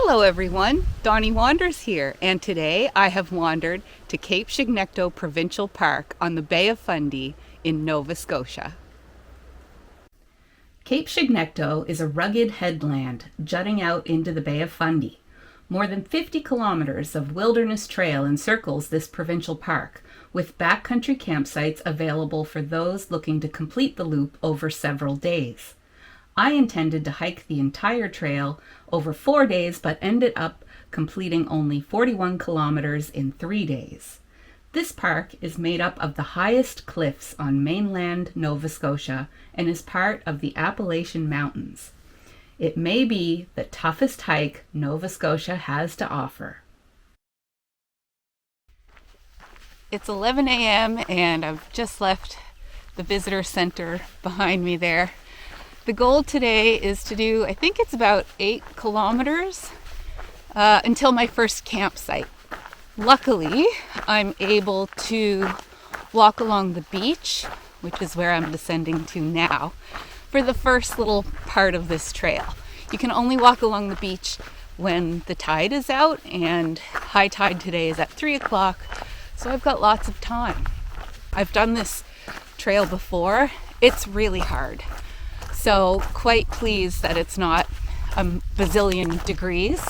Hello everyone, Donnie Wanders here, and today I have wandered to Cape Chignecto Provincial Park on the Bay of Fundy in Nova Scotia. Cape Chignecto is a rugged headland jutting out into the Bay of Fundy. More than 50 kilometers of wilderness trail encircles this provincial park, with backcountry campsites available for those looking to complete the loop over several days. I intended to hike the entire trail over 4 days, but ended up completing only 41 kilometers in 3 days. This park is made up of the highest cliffs on mainland Nova Scotia and is part of the Appalachian Mountains. It may be the toughest hike Nova Scotia has to offer. It's 11 a.m. and I've just left the visitor center behind me there. The goal today is to do, I think it's about 8 kilometers until my first campsite. Luckily, I'm able to walk along the beach, which is where I'm descending to now, for the first little part of this trail. You can only walk along the beach when the tide is out, and high tide today is at 3 o'clock, so I've got lots of time. I've done this trail before. It's really hard. So quite pleased that it's not a bazillion degrees.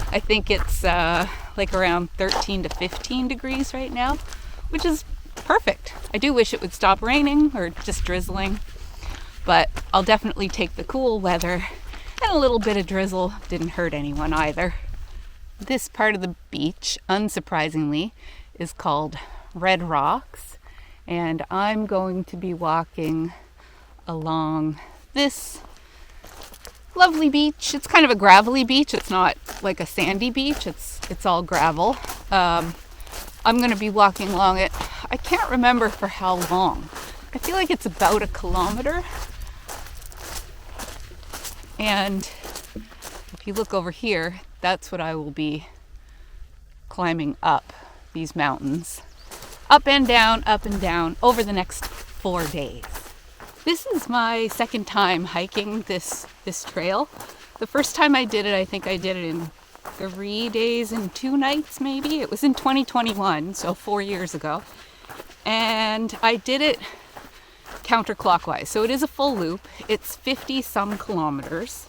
I think it's like around 13 to 15 degrees right now, which is perfect. I do wish it would stop raining or just drizzling, but I'll definitely take the cool weather, and a little bit of drizzle didn't hurt anyone either. This part of the beach, unsurprisingly, is called Red Rocks, and I'm going to be walking along this lovely beach. It's kind of a gravelly beach. It's not like a sandy beach. It's all gravel. I'm going to be walking along it. I can't remember for how long. I feel like it's about a kilometer. And if you look over here, that's what I will be climbing up these mountains. Up and down over the next 4 days. This is my second time hiking this trail. The first time I did it, I think I did it in 3 days and 2 nights maybe. It was in 2021, so 4 years ago. And I did it counterclockwise. So it is a full loop. It's 50 some kilometers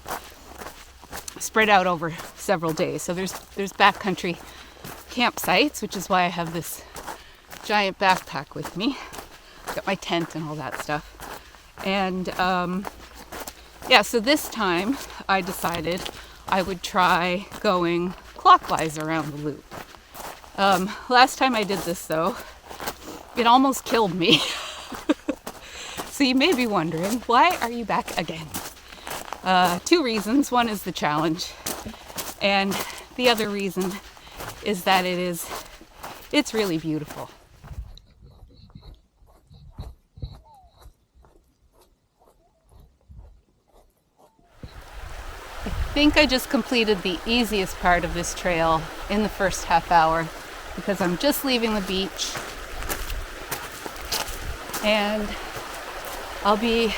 spread out over several days. So there's backcountry campsites, which is why I have this giant backpack with me. Got my tent and all that stuff. And so this time I decided I would try going clockwise around the loop. Last time I did this though, it almost killed me. So you may be wondering, why are you back again? 2 reasons. One is the challenge, and the other reason is that it's really beautiful. I think I just completed the easiest part of this trail in the first half hour because I'm just leaving the beach, and I'll be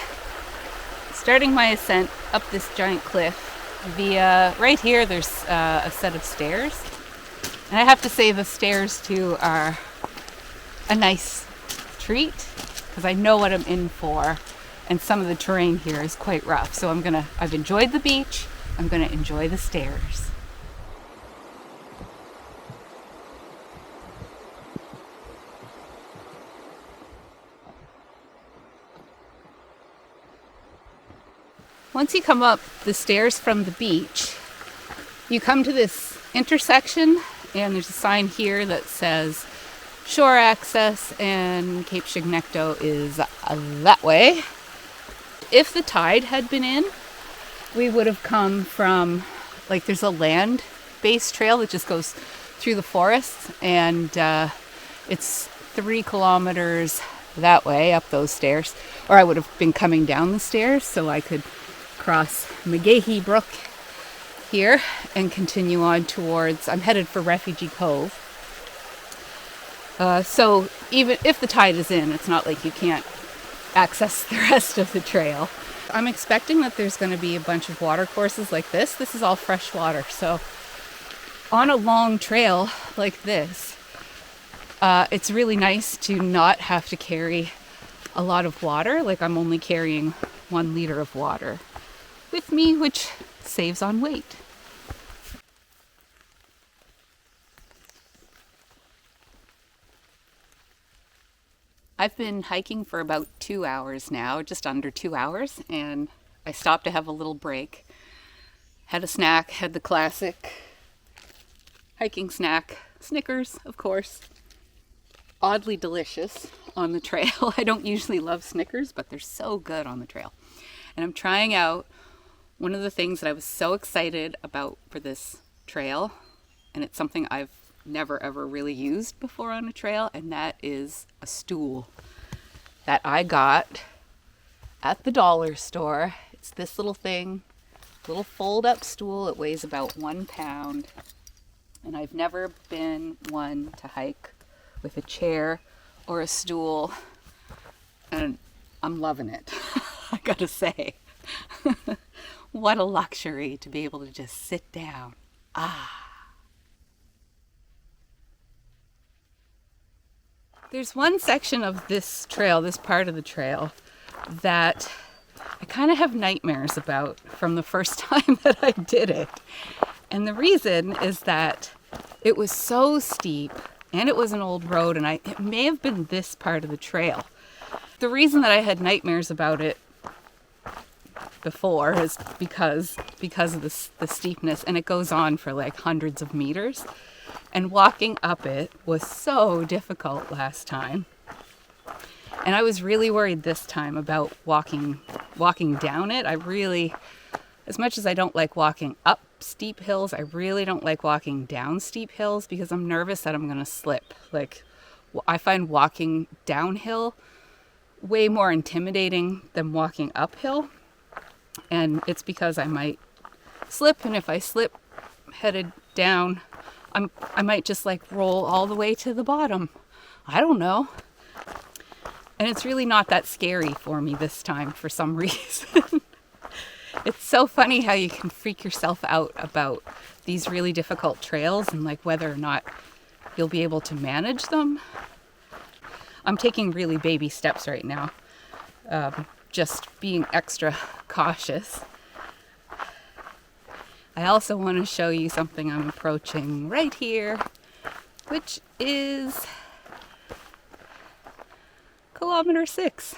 starting my ascent up this giant cliff via right here. There's a set of stairs, and I have to say the stairs too are a nice treat because I know what I'm in for, and some of the terrain here is quite rough. So I've enjoyed the beach. I'm going to enjoy the stairs. Once you come up the stairs from the beach, you come to this intersection, and there's a sign here that says shore access, and Cape Chignecto is that way. If the tide had been in, we would have come from, there's a land-based trail that just goes through the forests, and it's 3 kilometers that way up those stairs, or I would have been coming down the stairs so I could cross McGahey Brook here and continue on towards, I'm headed for Refugee Cove. So even if the tide is in, it's not like you can't access the rest of the trail. I'm expecting that there's going to be a bunch of water courses like this. This is all fresh water, so on a long trail like this, it's really nice to not have to carry a lot of water. Like I'm only carrying 1 liter of water with me, which saves on weight. I've been hiking for about 2 hours now, just under 2 hours, and I stopped to have a little break. Had a snack, had the classic hiking snack, Snickers, of course. Oddly delicious on the trail. I don't usually love Snickers, but they're so good on the trail. And I'm trying out one of the things that I was so excited about for this trail, and it's something I've never ever really used before on a trail, and that is a stool that I got at the dollar store. It's this little thing, little fold-up stool. It weighs about 1 pound, and I've never been one to hike with a chair or a stool, and I'm loving it. I gotta say. What a luxury to be able to just sit down. There's one section of this trail, this part of the trail, that I kind of have nightmares about from the first time that I did it. And the reason is that it was so steep, and it was an old road, and it may have been this part of the trail. The reason that I had nightmares about it before is because of the steepness, and it goes on for like hundreds of meters. And walking up it was so difficult last time. And I was really worried this time about walking down it. I really, as much as I don't like walking up steep hills, I really don't like walking down steep hills because I'm nervous that I'm going to slip. Like, I find walking downhill way more intimidating than walking uphill. And it's because I might slip, and if I slip headed down, I might just like roll all the way to the bottom. I don't know. And it's really not that scary for me this time for some reason. It's so funny how you can freak yourself out about these really difficult trails and like whether or not you'll be able to manage them. I'm taking really baby steps right now, just being extra cautious. I also want to show you something I'm approaching right here, which is kilometer 6.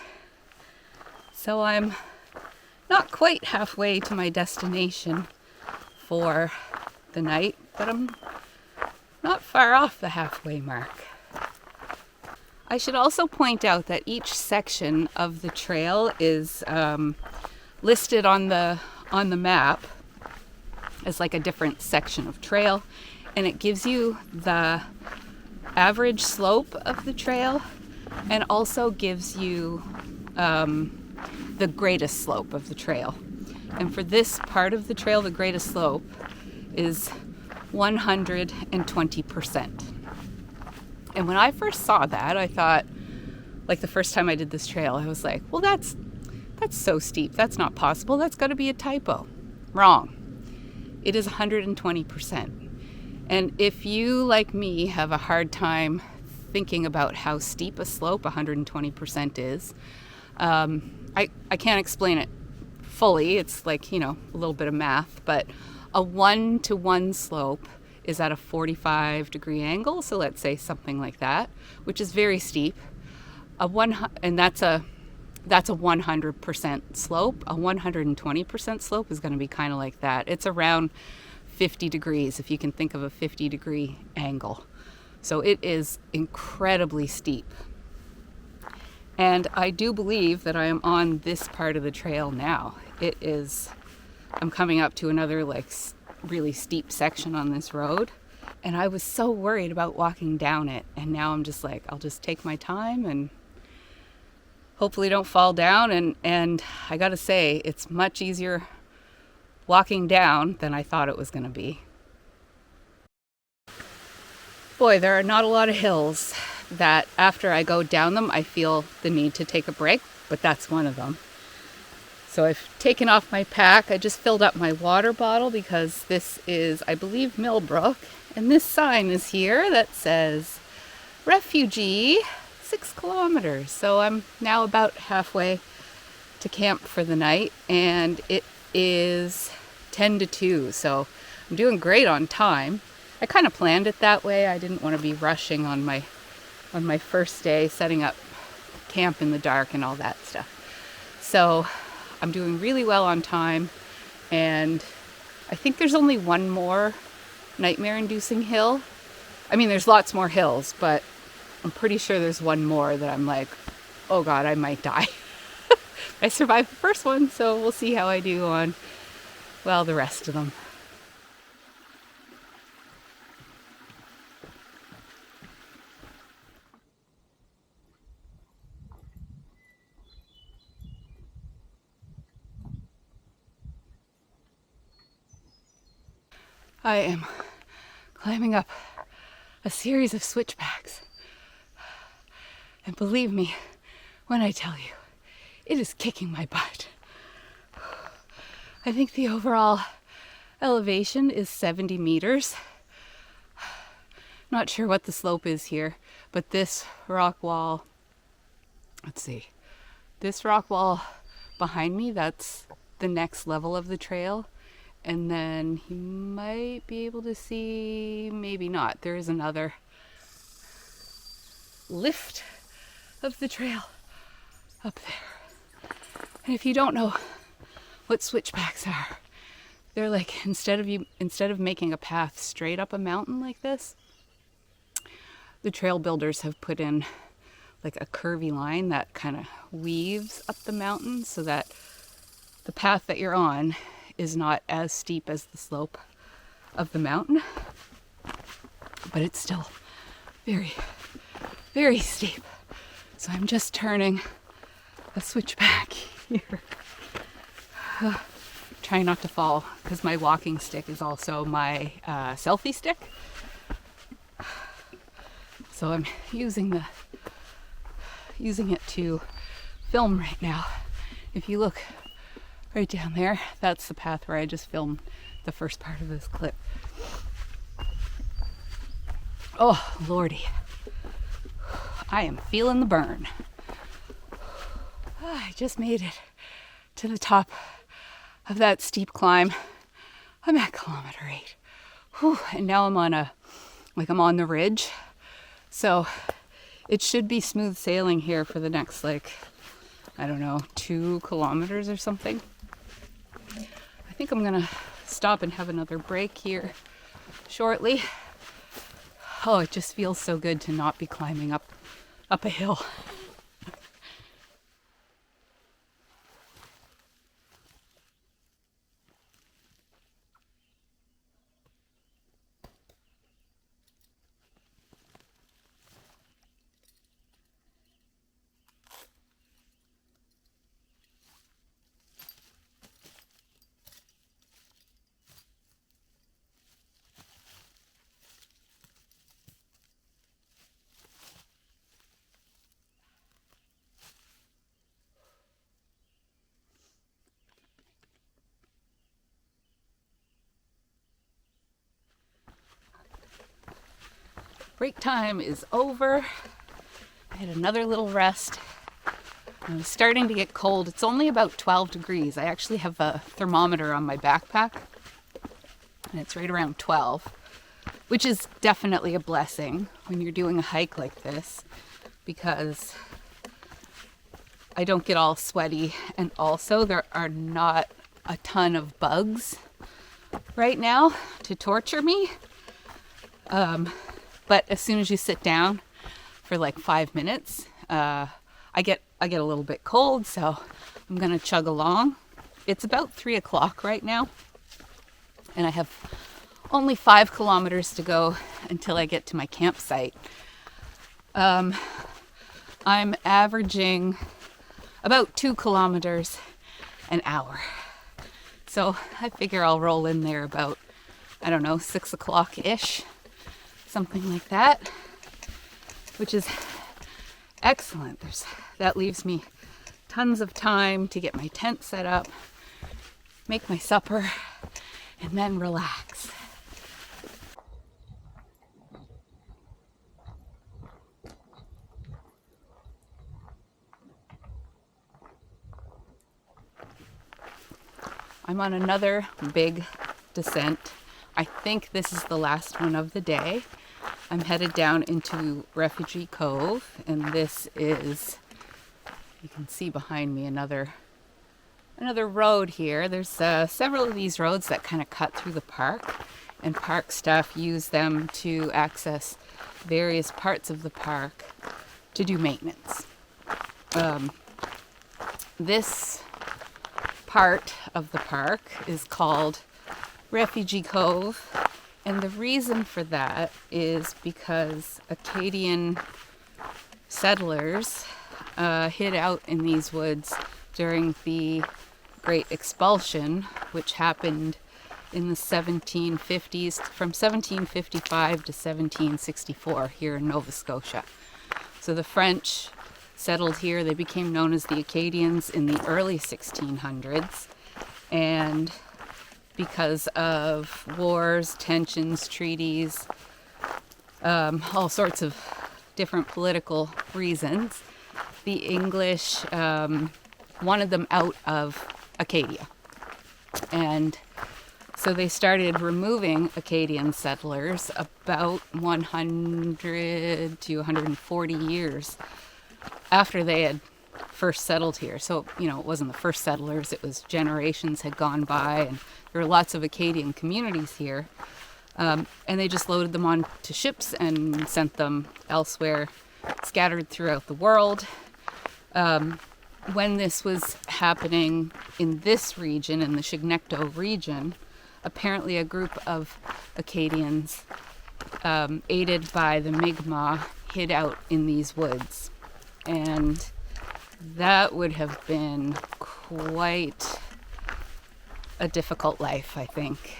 So I'm not quite halfway to my destination for the night, but I'm not far off the halfway mark. I should also point out that each section of the trail is listed on the map as like a different section of trail, and it gives you the average slope of the trail and also gives you the greatest slope of the trail. And for this part of the trail, the greatest slope is 120%. And when I first saw that, I thought, like the first time I did this trail, I was like, well, that's so steep. That's not possible. That's got to be a typo. Wrong. It is 120%. And if you, like me, have a hard time thinking about how steep a slope 120% is, I can't explain it fully. It's like, a little bit of math, but a 1-to-1 slope is at a 45-degree angle. So let's say something like that, which is very steep. And that's a 100% slope. A 120% slope is going to be kind of like that. It's around 50 degrees, if you can think of a 50-degree angle. So it is incredibly steep. And I do believe that I am on this part of the trail now. I'm coming up to another really steep section on this road. And I was so worried about walking down it. And now I'm just like, I'll just take my time and hopefully don't fall down. And I gotta say, it's much easier walking down than I thought it was gonna be. Boy, there are not a lot of hills that after I go down them, I feel the need to take a break, but that's one of them. So I've taken off my pack. I just filled up my water bottle because this is, I believe, Millbrook. And this sign is here that says Refugee, 6 kilometers. So I'm now about halfway to camp for the night, and it is 10 to 2. So I'm doing great on time. I kind of planned it that way. I didn't want to be rushing on my first day, setting up camp in the dark and all that stuff. So I'm doing really well on time, and I think there's only one more nightmare-inducing hill. I mean, there's lots more hills, but I'm pretty sure there's one more that I'm like, oh God, I might die. I survived the first one, so we'll see how I do on, well, the rest of them. I am climbing up a series of switchbacks. And believe me when I tell you, it is kicking my butt. I think the overall elevation is 70 meters. Not sure what the slope is here, but this rock wall, let's see, this rock wall behind me, that's the next level of the trail. And then you might be able to see, maybe not, there is another lift of the trail up there. And if you don't know what switchbacks are, they're like, instead of making a path straight up a mountain like this, the trail builders have put in like a curvy line that kind of weaves up the mountain so that the path that you're on is not as steep as the slope of the mountain, but it's still very, very steep. So I'm just turning a switchback here. Trying not to fall because my walking stick is also my selfie stick. So I'm using it to film right now. If you look right down there, that's the path where I just filmed the first part of this clip. Oh, Lordy. I am feeling the burn. I just made it to the top of that steep climb. I'm at kilometer 8. Whew, and now I'm on the ridge. So it should be smooth sailing here for the next, like, I don't know, 2 kilometers or something. I think I'm gonna stop and have another break here shortly. Oh, it just feels so good to not be climbing up a hill. Break time is over. I had another little rest. I was starting to get cold. It's only about 12 degrees. I actually have a thermometer on my backpack, and it's right around 12, which is definitely a blessing when you're doing a hike like this, because I don't get all sweaty, and also there are not a ton of bugs right now to torture me. But as soon as you sit down for like 5 minutes, I get a little bit cold, so I'm gonna chug along. It's about 3 o'clock right now, and I have only 5 kilometers to go until I get to my campsite. I'm averaging about 2 kilometers an hour. So I figure I'll roll in there about, I don't know, 6 o'clock-ish. Something like that, which is excellent. That leaves me tons of time to get my tent set up, make my supper, and then relax. I'm on another big descent. I think this is the last one of the day. I'm headed down into Refugee Cove, and this is, you can see behind me, another road here. There's several of these roads that kind of cut through the park, and park staff use them to access various parts of the park to do maintenance. This part of the park is called Refugee Cove, and the reason for that is because Acadian settlers hid out in these woods during the Great Expulsion, which happened in the 1750s, from 1755 to 1764 here in Nova Scotia. So the French settled here. They became known as the Acadians in the early 1600s, and because of wars, tensions, treaties, all sorts of different political reasons, the English wanted them out of Acadia. And so they started removing Acadian settlers about 100 to 140 years after they had first settled here. So, it wasn't the first settlers, it was generations had gone by, and there were lots of Acadian communities here. And they just loaded them onto ships and sent them elsewhere, scattered throughout the world. When this was happening in this region, in the Chignecto region, apparently a group of Acadians, aided by the Mi'kmaq, hid out in these woods. And that would have been quite a difficult life, I think.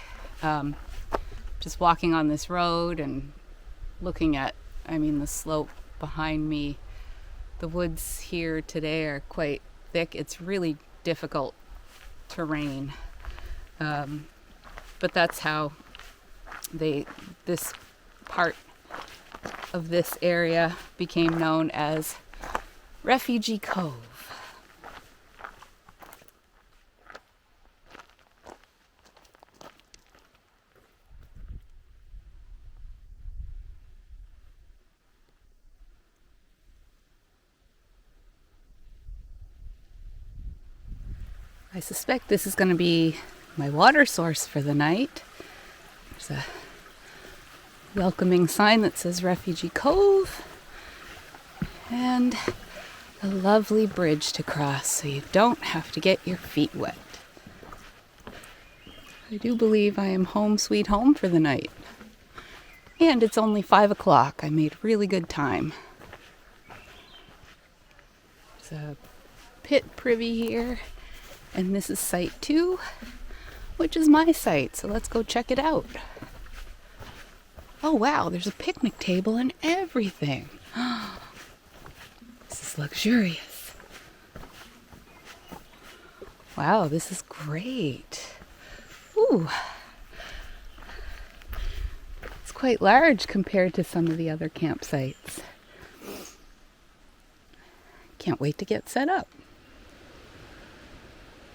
Just walking on this road and looking at, the slope behind me. The woods here today are quite thick. It's really difficult terrain. But that's how this part of this area became known as Refugee Cove. I suspect this is going to be my water source for the night. There's a welcoming sign that says Refugee Cove, and a lovely bridge to cross so you don't have to get your feet wet. I do believe I am home sweet home for the night. And it's only 5 o'clock. I made really good time. There's a pit privy here, and this is site 2, which is my site, so let's go check it out. Oh wow, there's a picnic table and everything. This is luxurious. Wow, this is great. Ooh. It's quite large compared to some of the other campsites. Can't wait to get set up.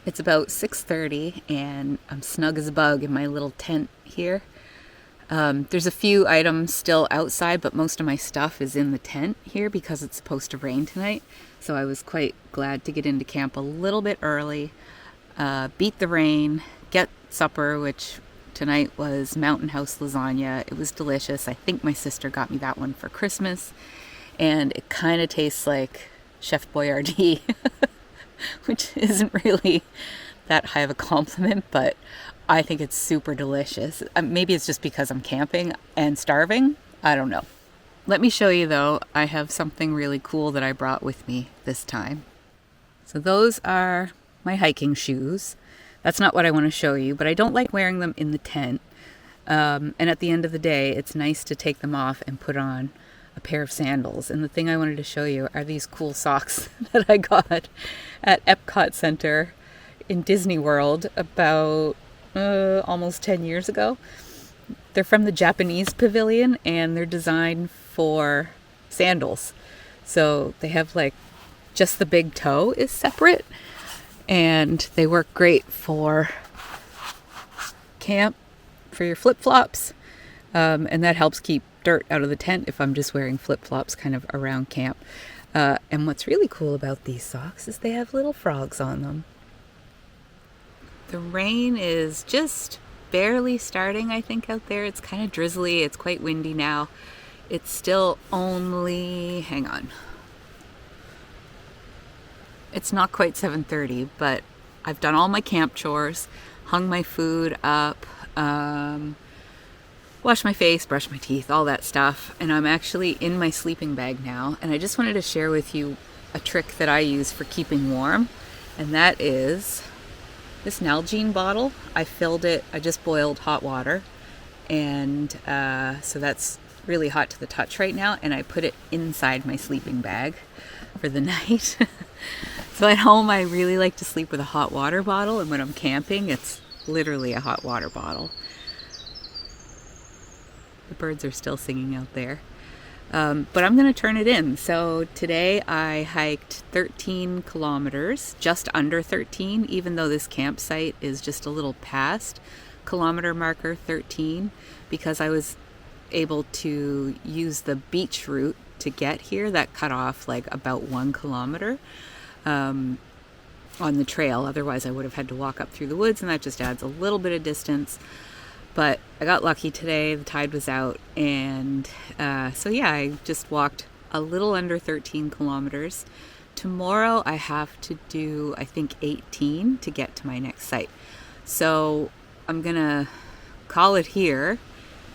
It's about 6:30 and I'm snug as a bug in my little tent here. There's a few items still outside, but most of my stuff is in the tent here because it's supposed to rain tonight. So I was quite glad to get into camp a little bit early, beat the rain, get supper, which tonight was Mountain House lasagna. It was delicious. I think my sister got me that one for Christmas, and it kind of tastes like Chef Boyardee, which isn't really that high of a compliment, but I think it's super delicious. Maybe it's just because I'm camping and starving. I don't know. Let me show you though, I have something really cool that I brought with me this time. So those are my hiking shoes. That's not what I want to show you, but I don't like wearing them in the tent. And at the end of the day, it's nice to take them off and put on a pair of sandals. And the thing I wanted to show you are these cool socks that I got at Epcot Center in Disney World about almost 10 years ago. They're from the Japanese pavilion and they're designed for sandals. So they have like just the big toe is separate, and they work great for camp, for your flip-flops, and that helps keep dirt out of the tent if I'm just wearing flip-flops kind of around camp. And what's really cool about these socks is they have little frogs on them. The rain is just barely starting, I think, out there. It's kind of drizzly. It's quite windy now. It's still only, hang on. It's not quite 7:30, but I've done all my camp chores, hung my food up, washed my face, brushed my teeth, all that stuff. And I'm actually in my sleeping bag now. And I just wanted to share with you a trick that I use for keeping warm. And that is this Nalgene bottle. I filled it, I just boiled hot water. And so that's really hot to the touch right now. And I put it inside my sleeping bag for the night. So at home, I really like to sleep with a hot water bottle. And when I'm camping, it's literally a hot water bottle. The birds are still singing out there. But I'm going to turn it in. So today I hiked 13 kilometers, just under 13, even though this campsite is just a little past kilometer marker 13, because I was able to use the beach route to get here that cut off like about 1 kilometer on the trail. Otherwise I would have had to walk up through the woods, and that just adds a little bit of distance. But I got lucky today, the tide was out, and so yeah, I just walked a little under 13 kilometers. Tomorrow I have to do, I think, 18 to get to my next site. So I'm gonna call it here.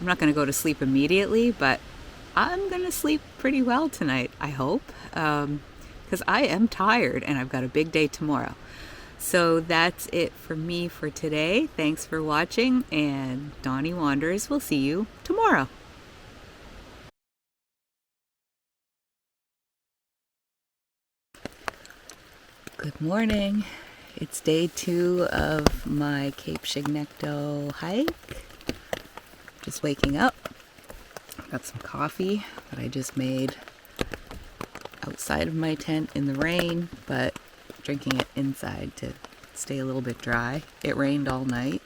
I'm not gonna go to sleep immediately, but I'm gonna sleep pretty well tonight, I hope, because I am tired and I've got a big day tomorrow. So that's it for me for today. Thanks for watching, and Donnie Wanders will see you tomorrow. Good morning. It's day 2 of my Cape Chignecto hike. Just waking up. Got some coffee that I just made outside of my tent in the rain, but drinking it inside to stay a little bit dry. It rained all night,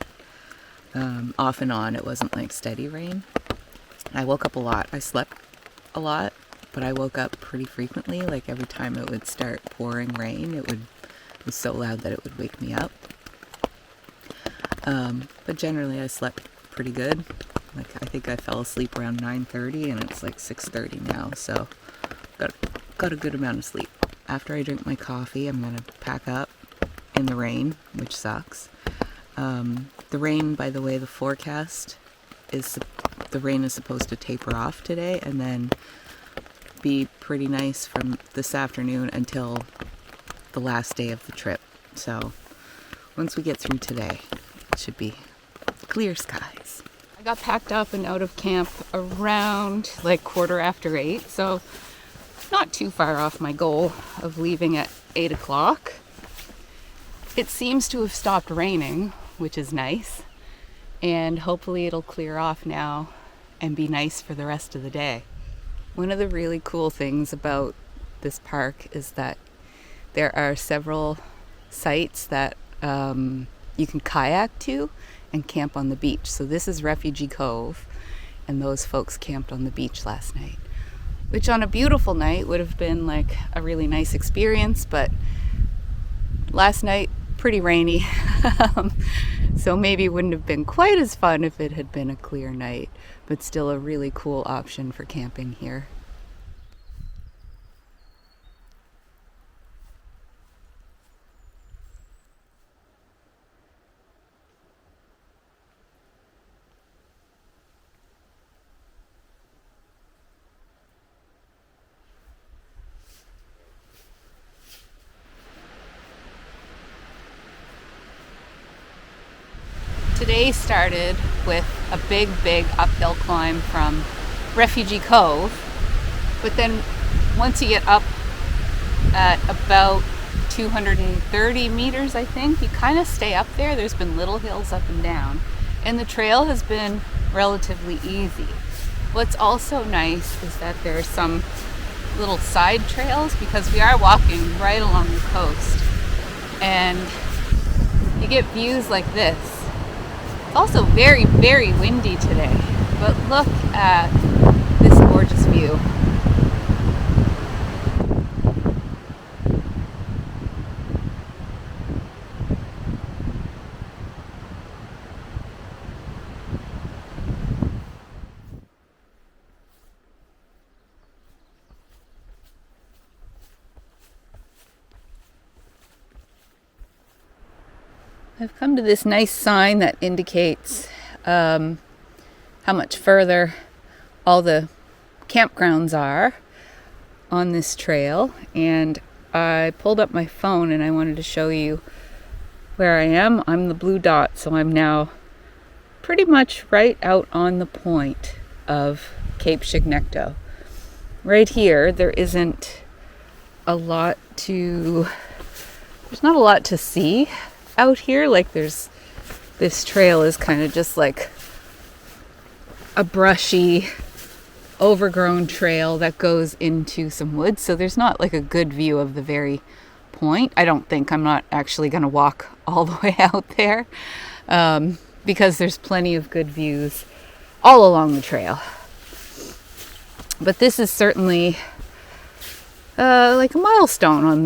off and on. It wasn't like steady rain. I woke up a lot. I slept a lot, but I woke up pretty frequently. Like every time it would start pouring rain, it was so loud that it would wake me up. But generally I slept pretty good. Like I think I fell asleep around 9:30 and it's like 6:30 now, so got a good amount of sleep. After I drink my coffee, I'm going to pack up in the rain, which sucks. The rain, by the way, the forecast is the rain is supposed to taper off today and then be pretty nice from this afternoon until the last day of the trip. So once we get through today, it should be clear skies. I got packed up and out of camp around like 8:15, so not too far off my goal of leaving at 8 o'clock. It seems to have stopped raining, which is nice, and hopefully it'll clear off now and be nice for the rest of the day. One of the really cool things about this park is that there are several sites that you can kayak to and camp on the beach. So this is Refugee Cove, and those folks camped on the beach last night, which on a beautiful night would have been like a really nice experience, but last night pretty rainy. So maybe it wouldn't have been quite as fun if it had been a clear night, but still a really cool option for camping here. Today started with a big uphill climb from Refugee Cove But then once you get up at about 230 meters, I think, you kind of stay up there. There's been little hills up and down, and the trail has been relatively easy. What's also nice is that there are some little side trails because we are walking right along the coast, and you get views like this. It's also very, very windy today, but look at this gorgeous view. I've come to this nice sign that indicates how much further all the campgrounds are on this trail, and I pulled up my phone and I wanted to show you where I am. I'm the blue dot, so I'm now pretty much right out on the point of Cape Chignecto. Right here, there's not a lot to see out here. Like, this trail is kind of just like a brushy, overgrown trail that goes into some woods, so there's not like a good view of the very point. I don't think. I'm not actually going to walk all the way out there because there's plenty of good views all along the trail. But this is certainly like a milestone on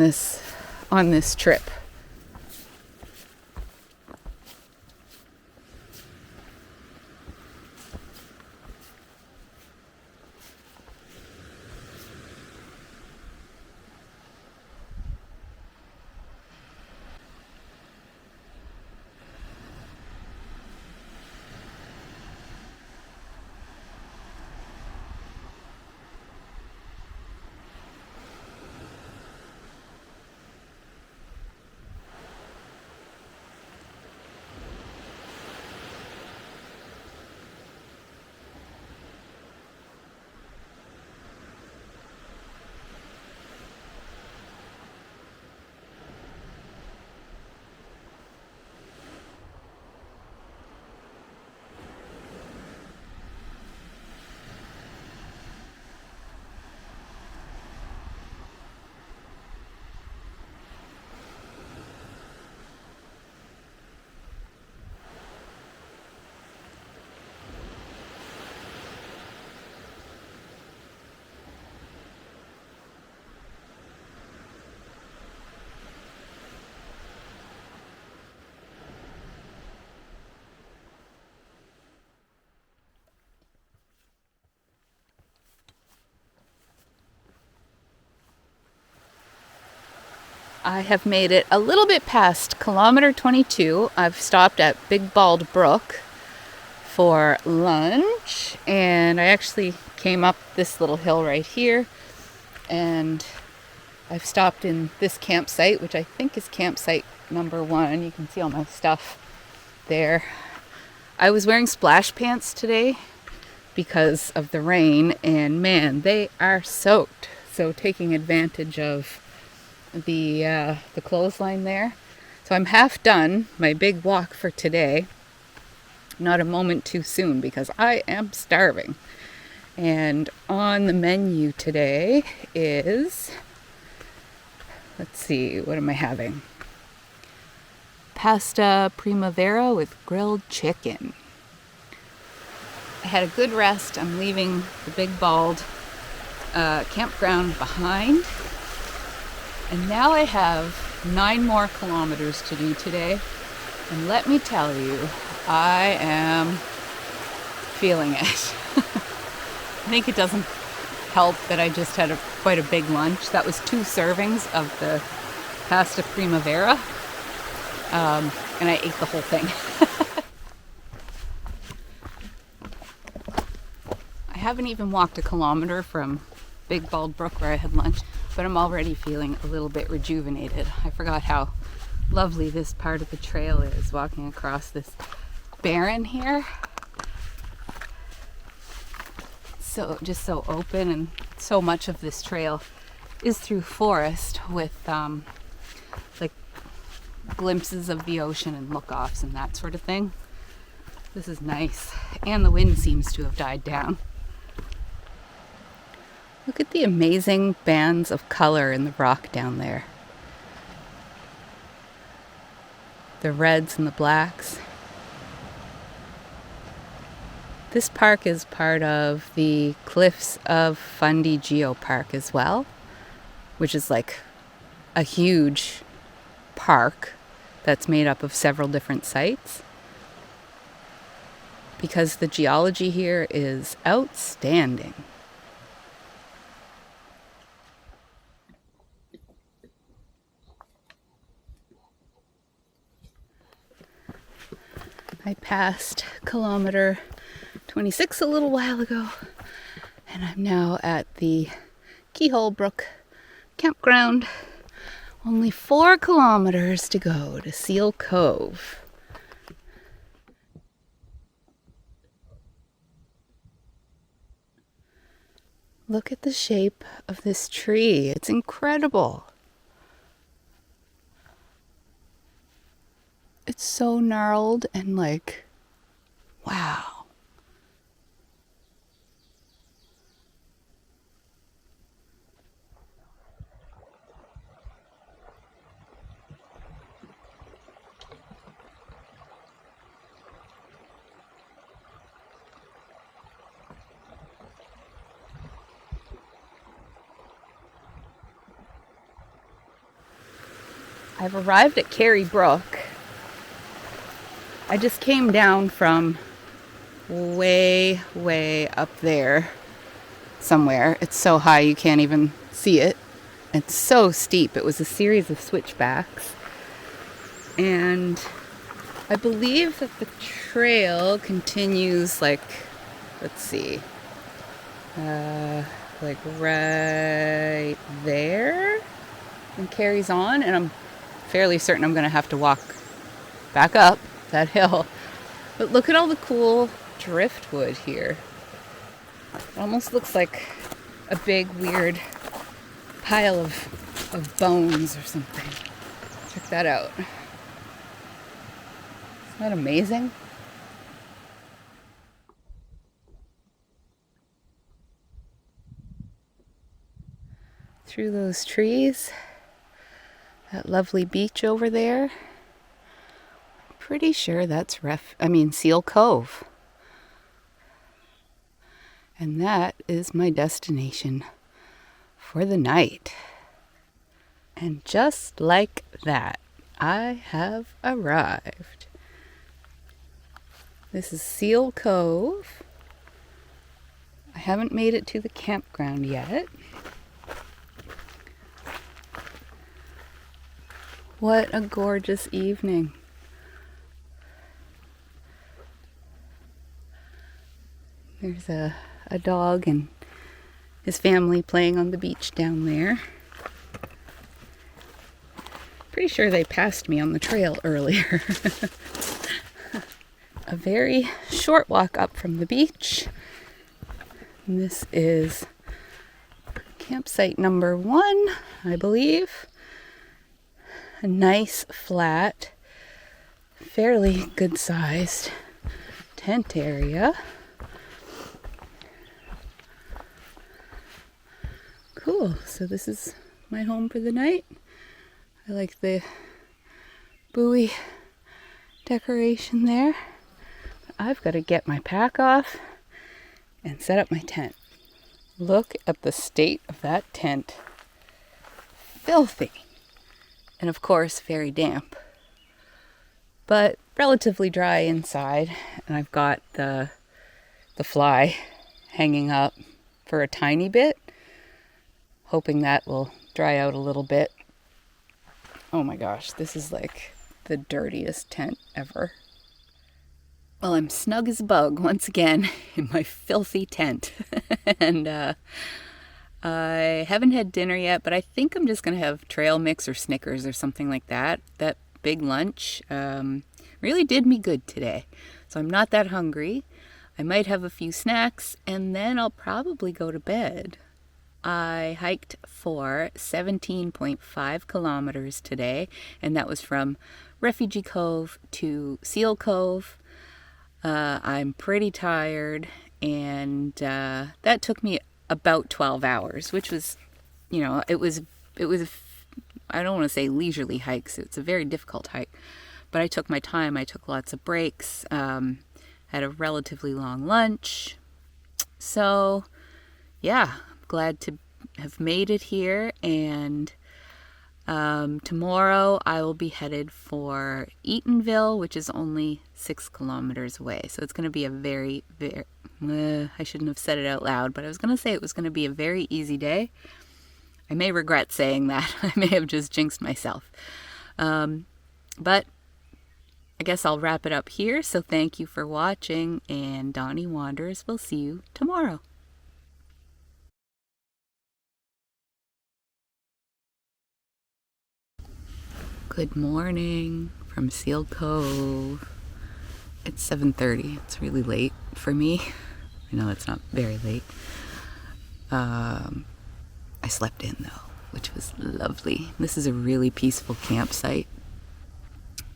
this trip. I have made it a little bit past kilometer 22. I've stopped at Big Bald Brook for lunch, and I actually came up this little hill right here, and I've stopped in this campsite, which I think is campsite number 1. You can see all my stuff there. I was wearing splash pants today because of the rain, and man, they are soaked. So taking advantage of the clothesline there. So I'm half done my big walk for today. Not a moment too soon because I am starving. And on the menu today is, let's see, what am I having? Pasta primavera with grilled chicken. I had a good rest. I'm leaving the Big Bald campground behind. And now I have 9 more kilometers to do today. And let me tell you, I am feeling it. I think it doesn't help that I just had quite a big lunch. That was 2 servings of the pasta primavera. And I ate the whole thing. I haven't even walked a kilometer from Big Bald Brook where I had lunch, but I'm already feeling a little bit rejuvenated. I forgot how lovely this part of the trail is, walking across this barren here. So just so open, and so much of this trail is through forest with like glimpses of the ocean and look-offs and that sort of thing. This is nice, and the wind seems to have died down. Look at the amazing bands of color in the rock down there. The reds and the blacks. This park is part of the Cliffs of Fundy Geopark as well, which is like a huge park that's made up of several different sites, because the geology here is outstanding. I passed kilometer 26 a little while ago, and I'm now at the Keyhole Brook campground. Only 4 kilometers to go to Seal Cove. Look at the shape of this tree. It's incredible. It's so gnarled and like, wow. I've arrived at Carey Brook. I just came down from way, way up there somewhere. It's so high you can't even see it. It's so steep. It was a series of switchbacks. And I believe that the trail continues like, let's see, like right there and carries on. And I'm fairly certain I'm going to have to walk back up that hill. But look at all the cool driftwood here. It almost looks like a big weird pile of bones or something. Check that out. Isn't that amazing? Through those trees, that lovely beach over there. Pretty sure that's Seal Cove. And that is my destination for the night. And just like that, I have arrived. This is Seal Cove. I haven't made it to the campground yet. What a gorgeous evening. There's a dog and his family playing on the beach down there. Pretty sure they passed me on the trail earlier. A very short walk up from the beach. And this is campsite number 1, I believe. A nice, flat, fairly good-sized tent area. Cool, so this is my home for the night. I like the buoy decoration there. But I've got to get my pack off and set up my tent. Look at the state of that tent. Filthy. And of course, very damp. But relatively dry inside. And I've got the fly hanging up for a tiny bit, hoping that will dry out a little bit. Oh my gosh, this is like the dirtiest tent ever. Well, I'm snug as a bug once again in my filthy tent. And I haven't had dinner yet, but I think I'm just going to have trail mix or Snickers or something like that. That big lunch really did me good today. So I'm not that hungry. I might have a few snacks, and then I'll probably go to bed. I hiked for 17.5 kilometers today, and that was from Refugee Cove to Seal Cove. I'm pretty tired, and that took me about 12 hours, which was, it was, I don't want to say leisurely hikes. It's a very difficult hike, but I took my time. I took lots of breaks, had a relatively long lunch. So, yeah, I'm glad to have made it here, and tomorrow I will be headed for Eatonville, which is only 6 kilometers away. So it's going to be a very, I shouldn't have said it out loud, but I was going to say it was going to be a very easy day. I may regret saying that. I may have just jinxed myself. But I guess I'll wrap it up here. So thank you for watching, and Donnie Wanders will see you tomorrow. Good morning from Seal Cove. It's 7:30. It's really late for me. I know it's not very late. I slept in though, which was lovely. This is a really peaceful campsite.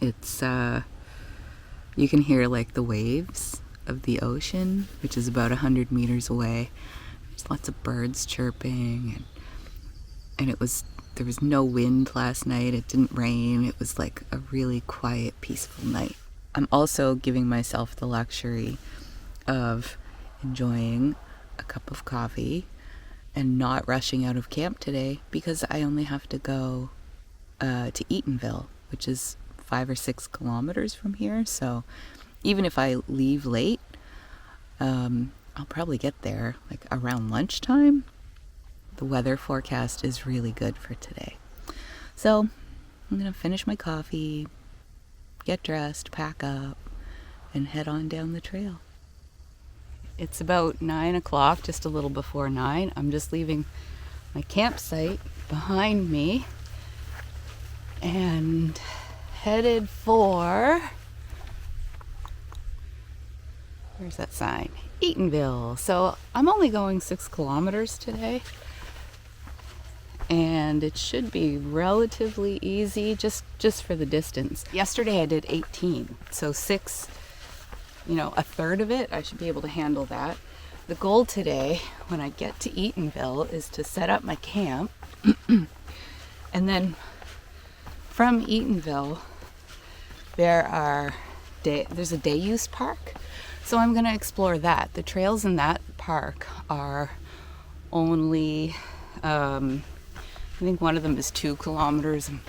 It's you can hear like the waves of the ocean, which is about 100 meters away. There's lots of birds chirping, and there was no wind last night. It didn't rain. It was like a really quiet, peaceful night. I'm also giving myself the luxury of enjoying a cup of coffee and not rushing out of camp today, because I only have to go to Eatonville, which is 5 or 6 kilometers from here. So even if I leave late, I'll probably get there like around lunchtime. The weather forecast is really good for today. So I'm going to finish my coffee, get dressed, pack up, and head on down the trail. It's about 9 o'clock, just a little before 9. I'm just leaving my campsite behind me and headed for, where's that sign? Eatonville. So I'm only going 6 kilometers today, and it should be relatively easy just for the distance. Yesterday I did 18, so 6, a third of it, I should be able to handle that. The goal today, when I get to Eatonville, is to set up my camp, and then from Eatonville, there's a day use park, so I'm going to explore that. The trails in that park are only, I think one of them is 2 kilometers, and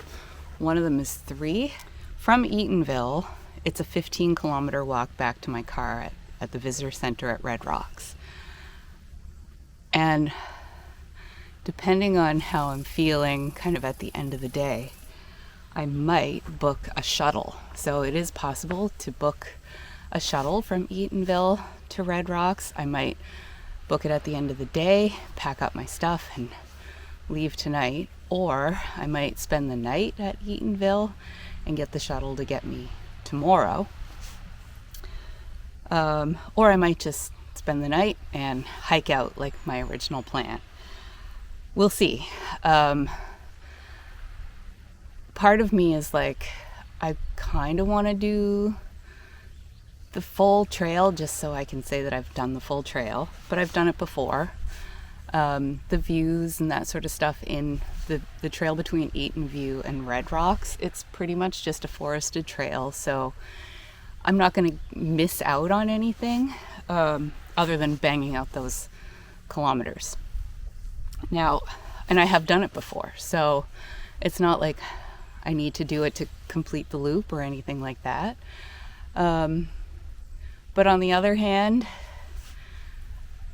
one of them is 3. From Eatonville, it's a 15-kilometer walk back to my car at the visitor center at Red Rocks. And depending on how I'm feeling kind of at the end of the day, I might book a shuttle. So it is possible to book a shuttle from Eatonville to Red Rocks. I might book it at the end of the day, pack up my stuff, and leave tonight. Or I might spend the night at Eatonville and get the shuttle to get me tomorrow. Or I might just spend the night and hike out like my original plan. We'll see. Part of me is like, I kind of want to do the full trail just so I can say that I've done the full trail, but I've done it before. The views and that sort of stuff in the trail between Eatonville and Red Rocks, it's pretty much just a forested trail, so I'm not going to miss out on anything other than banging out those kilometers. Now, and I have done it before, so it's not like I need to do it to complete the loop or anything like that. But on the other hand,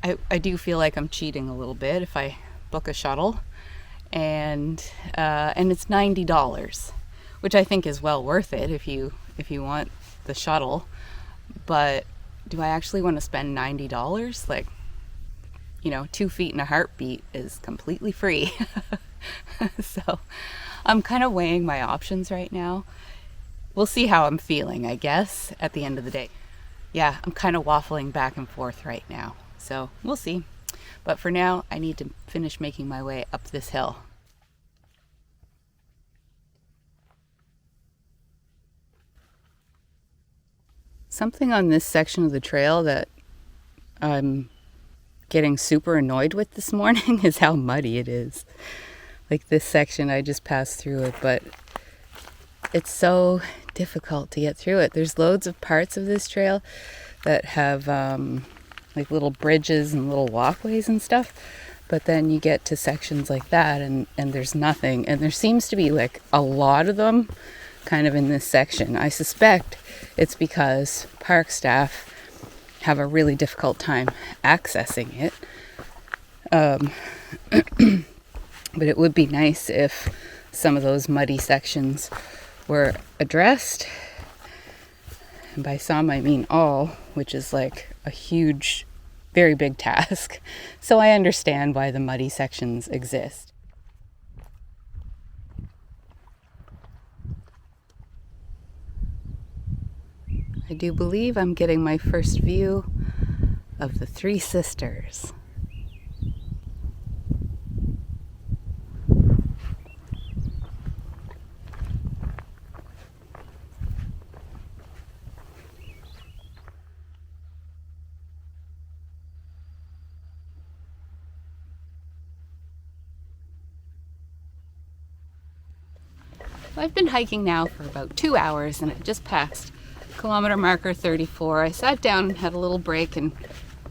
I do feel like I'm cheating a little bit if I book a shuttle, and it's $90, which I think is well worth it if you want the shuttle. But do I actually want to spend $90? Like, 2 feet and a heartbeat is completely free. So I'm kind of weighing my options right now. We'll see how I'm feeling, I guess, at the end of the day. Yeah, I'm kind of waffling back and forth right now. So we'll see. But for now, I need to finish making my way up this hill. Something on this section of the trail that I'm getting super annoyed with this morning is how muddy it is. Like this section, I just passed through it, but it's so difficult to get through it. There's loads of parts of this trail that have like little bridges and little walkways and stuff, but then you get to sections like that and there's nothing. And there seems to be like a lot of them kind of in this section. I suspect it's because park staff have a really difficult time accessing it. But it would be nice if some of those muddy sections were addressed. And by some, I mean all, which is like a huge, very big task. So I understand why the muddy sections exist. I do believe I'm getting my first view of the Three Sisters. I've been hiking now for about 2 hours and I just passed kilometer marker 34. I sat down and had a little break and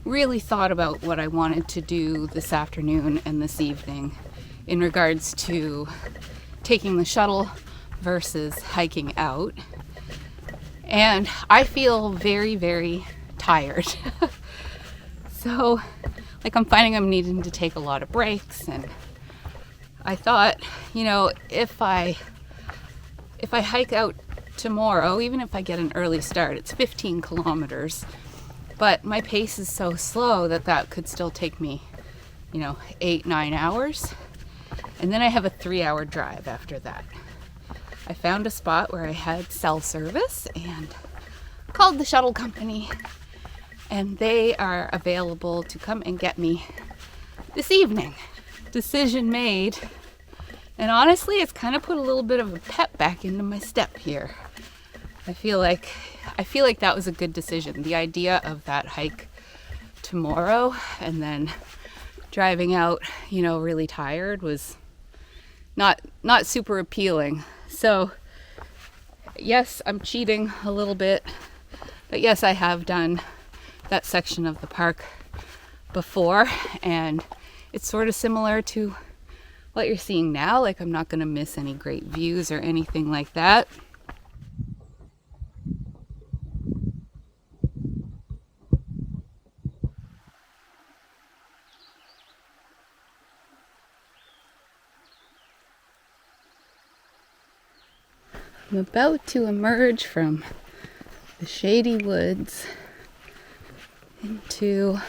really thought about what I wanted to do this afternoon and this evening in regards to taking the shuttle versus hiking out. And I feel very, very tired. So, like, I'm finding I'm needing to take a lot of breaks, and I thought, you know, if I hike out tomorrow, even if I get an early start, it's 15 kilometers, but my pace is so slow that could still take me, 8-9 hours. And then I have a 3-hour drive after that. I found a spot where I had cell service and called the shuttle company, and they are available to come and get me this evening. Decision made. And honestly, it's kind of put a little bit of a pep back into my step here. I feel like that was a good decision. The idea of that hike tomorrow and then driving out, really tired was not super appealing. So yes, I'm cheating a little bit, but yes, I have done that section of the park before, and it's sort of similar to what you're seeing now. Like, I'm not going to miss any great views or anything like that. I'm about to emerge from the shady woods into,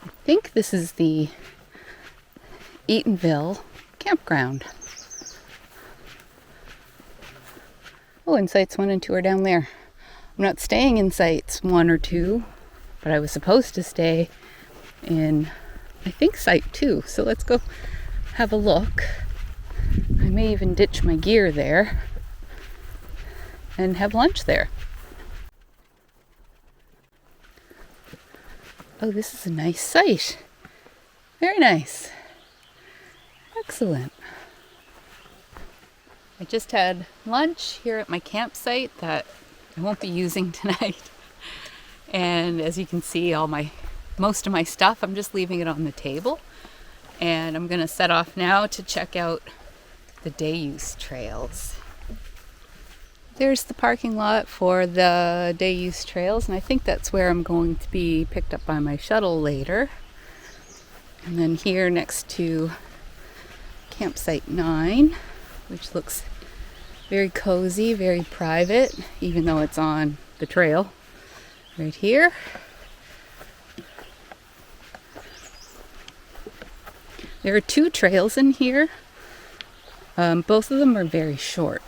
I think this is the Eatonville campground. Oh, and sites 1 and 2 are down there. I'm not staying in sites 1 or 2, but I was supposed to stay in, I think, site 2. So let's go have a look. I may even ditch my gear there and have lunch there. Oh, this is a nice site. Very nice. Excellent. I just had lunch here at my campsite that I won't be using tonight. And as you can see, most of my stuff, I'm just leaving it on the table. And I'm going to set off now to check out the day use trails. There's the parking lot for the day use trails, and I think that's where I'm going to be picked up by my shuttle later. And then here next to campsite 9, which looks very cozy, very private, even though it's on the trail right here. There are 2 trails in here. Both of them are very short,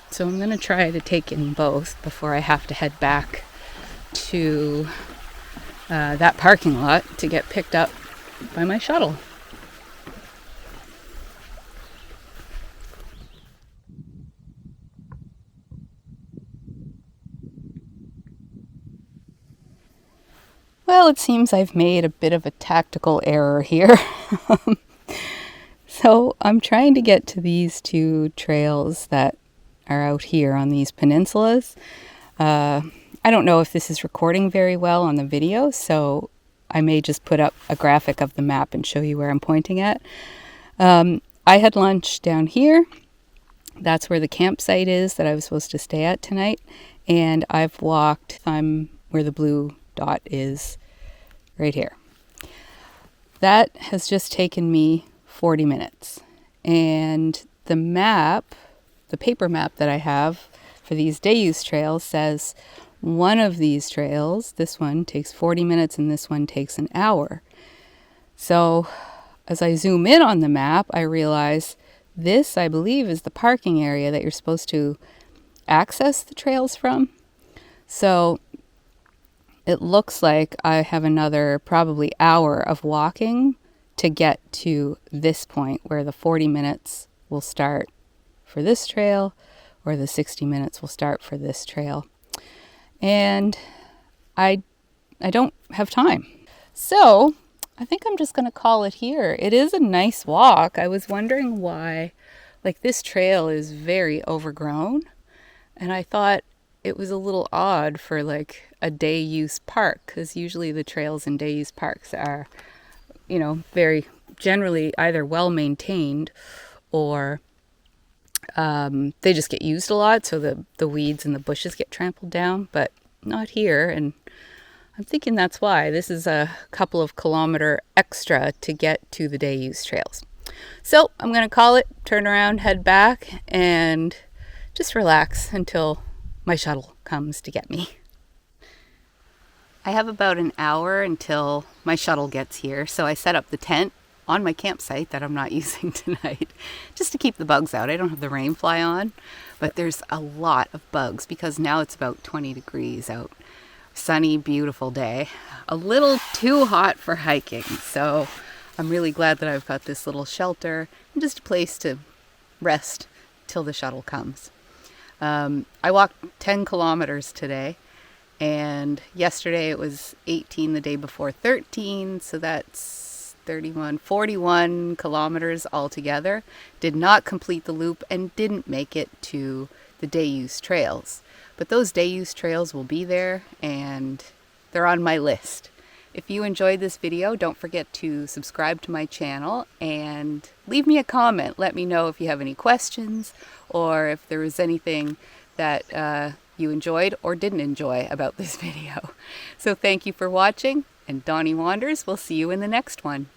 so I'm going to try to take in both before I have to head back to that parking lot to get picked up by my shuttle. Well, it seems I've made a bit of a tactical error here. So I'm trying to get to these two trails that are out here on these peninsulas. I don't know if this is recording very well on the video, so I may just put up a graphic of the map and show you where I'm pointing at. I had lunch down here. That's where the campsite is that I was supposed to stay at tonight. And I've walked, I'm where the blue dot is, right here. That has just taken me 40 minutes. And the map, the paper map that I have for these day use trails says one of these trails, this one takes 40 minutes and this one takes an hour. So as I zoom in on the map, I realize this, I believe, is the parking area that you're supposed to access the trails from. So it looks like I have another probably hour of walking to get to this point where the 40 minutes will start for this trail, or the 60 minutes will start for this trail. And I don't have time. So I think I'm just going to call it here. It is a nice walk. I was wondering why, like, this trail is very overgrown. And I thought it was a little odd for like a day use park, because usually the trails in day use parks are, you know, very generally either well maintained or they just get used a lot, so the weeds and the bushes get trampled down, but not here. And I'm thinking that's why. This is a couple of kilometer extra to get to the day use trails. So I'm going to call it, turn around, head back, and just relax until my shuttle comes to get me. I have about an hour until my shuttle gets here, so I set up the tent on my campsite that I'm not using tonight, just to keep the bugs out. I don't have the rain fly on, but there's a lot of bugs because now it's about 20 degrees out. Sunny, beautiful day. A little too hot for hiking, so I'm really glad that I've got this little shelter and just a place to rest till the shuttle comes. I walked 10 kilometers today, and yesterday it was 18, the day before 13, so that's 31, 41 kilometers altogether. Did not complete the loop and didn't make it to the day use trails. But those day use trails will be there and they're on my list. If you enjoyed this video, don't forget to subscribe to my channel and leave me a comment. Let me know if you have any questions or if there was anything that you enjoyed or didn't enjoy about this video. So thank you for watching, and Donnie Wanders. We'll see you in the next one.